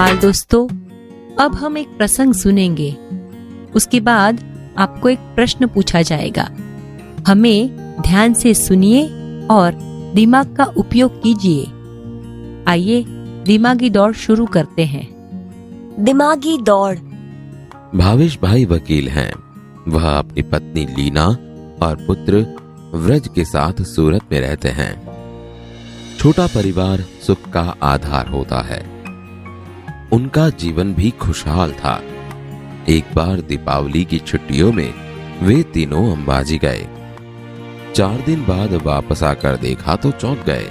बाल दोस्तों, अब हम एक प्रसंग सुनेंगे। उसके बाद आपको एक प्रश्न पूछा जाएगा। हमें ध्यान से सुनिए और दिमाग का उपयोग कीजिए। आइए दिमागी दौड़ शुरू करते हैं। दिमागी दौड़। भावेश भाई वकील हैं। वह अपनी पत्नी लीना और पुत्र व्रज के साथ सूरत में रहते हैं। छोटा परिवार सुख का आधार होता है। उनका जीवन भी खुशहाल था। एक बार दीपावली की छुट्टियों में वे तीनों अंबाजी गए। 4 दिन बाद वापस आकर देखा तो चौंक गए।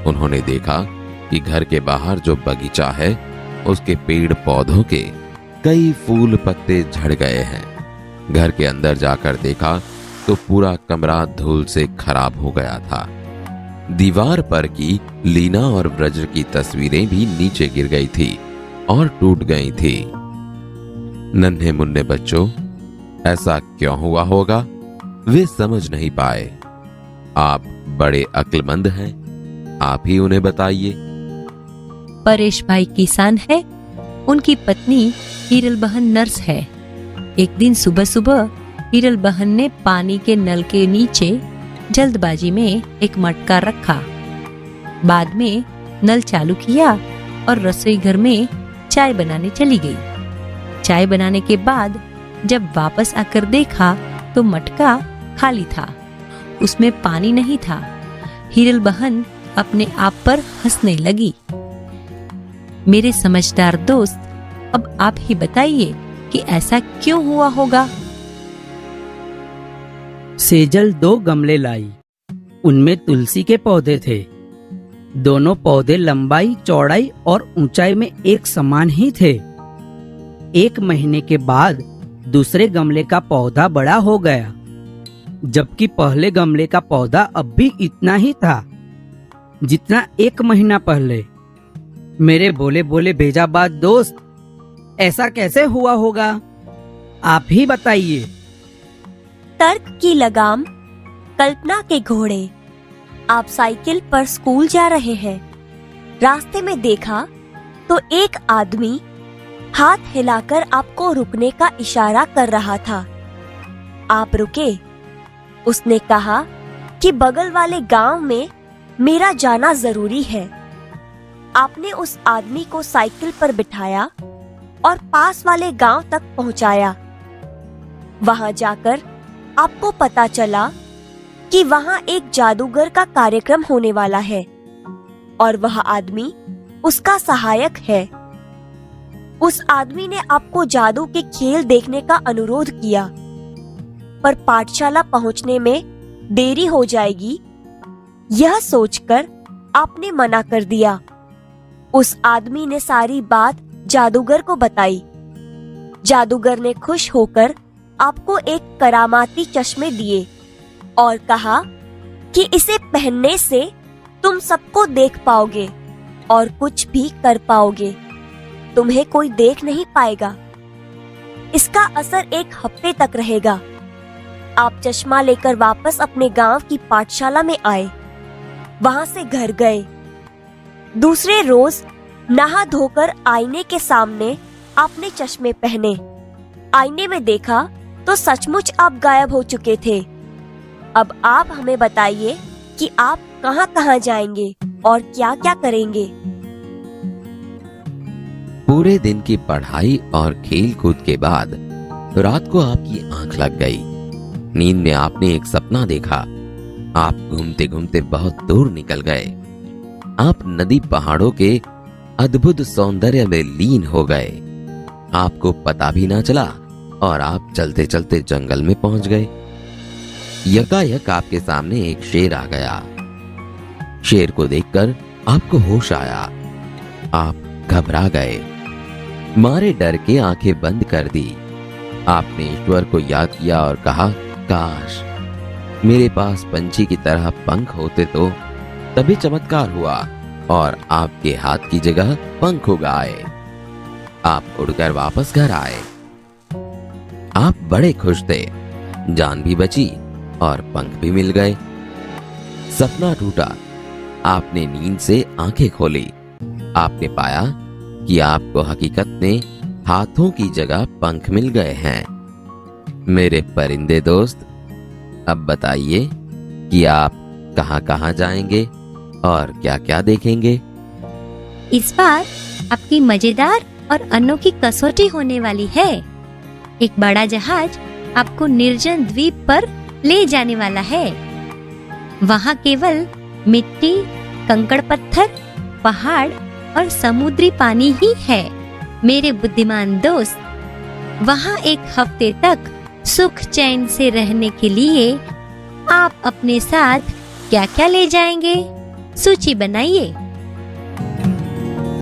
उन्होंने देखा कि घर के बाहर जो बगीचा है उसके पेड़ पौधों के कई फूल पत्ते झड़ गए हैं। घर के अंदर जाकर देखा तो पूरा कमरा धूल से खराब हो गया था। दीवार पर की लीना और व्रज की तस्वीरें भी नीचे गिर गई थी और टूट गई थी। नन्हे मुन्ने बच्चों, ऐसा क्यों हुआ होगा? वे समझ नहीं पाए। आप बड़े अक्लमंद हैं, आप ही उन्हें बताइए। परेश भाई किसान है। उनकी पत्नी हीरल बहन नर्स है। एक दिन सुबह सुबह हीरल बहन ने पानी के नल के नीचे जल्दबाजी में एक मटका रखा। बाद में नल चालू किया और रसोई घर में चाय बनाने चली गई। चाय बनाने के बाद जब वापस आकर देखा तो मटका खाली था, उसमें पानी नहीं था। हीरल बहन अपने आप पर हंसने लगी। मेरे समझदार दोस्त, अब आप ही बताइए कि ऐसा क्यों हुआ होगा? सेजल 2 गमले लाई। उनमें तुलसी के पौधे थे। दोनों पौधे लंबाई, चौड़ाई और ऊंचाई में एक समान ही थे। 1 महीने के बाद दूसरे गमले का पौधा बड़ा हो गया, जबकि पहले गमले का पौधा अब भी इतना ही था जितना 1 महीना पहले। मेरे बोले बोले भेजाबाज दोस्त, ऐसा कैसे हुआ होगा? आप ही बताइए। तर्क की लगाम, कल्पना के घोड़े। आप साइकिल पर स्कूल जा रहे हैं। रास्ते में देखा तो एक आदमी हाथ हिलाकर आपको रुकने का इशारा कर रहा था। आप रुके। उसने कहा कि बगल वाले गांव में मेरा जाना जरूरी है। आपने उस आदमी को साइकिल पर बिठाया और पास वाले गांव तक पहुंचाया। वहां जाकर आपको पता चला कि वहां एक जादूगर का कार्यक्रम होने वाला है और वह आदमी उसका सहायक है। उस आदमी ने आपको जादू के खेल देखने का अनुरोध किया, पर पाठशाला पहुंचने में देरी हो जाएगी, यह सोचकर आपने मना कर दिया। उस आदमी ने सारी बात जादूगर को बताई। जादूगर ने खुश होकर आपको एक करामाती चश्मे दिए और कहा कि इसे पहनने से तुम सबको देख पाओगे और कुछ भी कर पाओगे। तुम्हें कोई देख नहीं पाएगा। इसका असर 1 हफ्ते तक रहेगा। आप चश्मा लेकर वापस अपने गांव की पाठशाला में आए। वहां से घर गए। दूसरे रोज नहा धोकर आईने के सामने आपने चश्मे पहने। आईने में देखा तो सचमुच आप गायब हो चुके थे। अब आप हमें बताइए कि आप कहां-कहां जाएंगे और क्या-क्या करेंगे। पूरे दिन की पढ़ाई और खेल कूद के बाद रात को आपकी आंख लग गई। नींद में आपने एक सपना देखा। आप घूमते घूमते बहुत दूर निकल गए। आप नदी पहाड़ों के अद्भुत सौंदर्य में लीन हो गए। आपको पता भी ना चला और आप चलते चलते जंगल में पहुंच गए। यकायक आपके सामने एक शेर आ गया। शेर को देखकर आपको होश आया। आप घबरा गए, मारे डर के आंखें बंद कर दी। आपने ईश्वर को याद किया और कहा, काश मेरे पास पंछी की तरह पंख होते तो तभी चमत्कार हुआ और आपके हाथ की जगह पंख उग आए। आप उड़कर वापस घर आए। आप बड़े खुश थे। जान भी बची और पंख भी मिल गए। सपना टूटा। आपने नींद से आंखें खोली। आपने पाया कि आपको हकीकत में हाथों की जगह पंख मिल गए हैं। मेरे परिंदे दोस्त, अब बताइए कि आप कहां-कहां जाएंगे और क्या-क्या देखेंगे। इस बार आपकी मजेदार और अनोखी कसौटी होने वाली है। एक बड़ा जहाज आपको निर्जन द्वीप पर ले जाने वाला है। वहाँ केवल मिट्टी, कंकड़ पत्थर, पहाड़ और समुद्री पानी ही है। मेरे बुद्धिमान दोस्त, वहाँ एक हफ्ते तक सुख चैन से रहने के लिए आप अपने साथ क्या क्या ले जाएंगे? सूची बनाइए।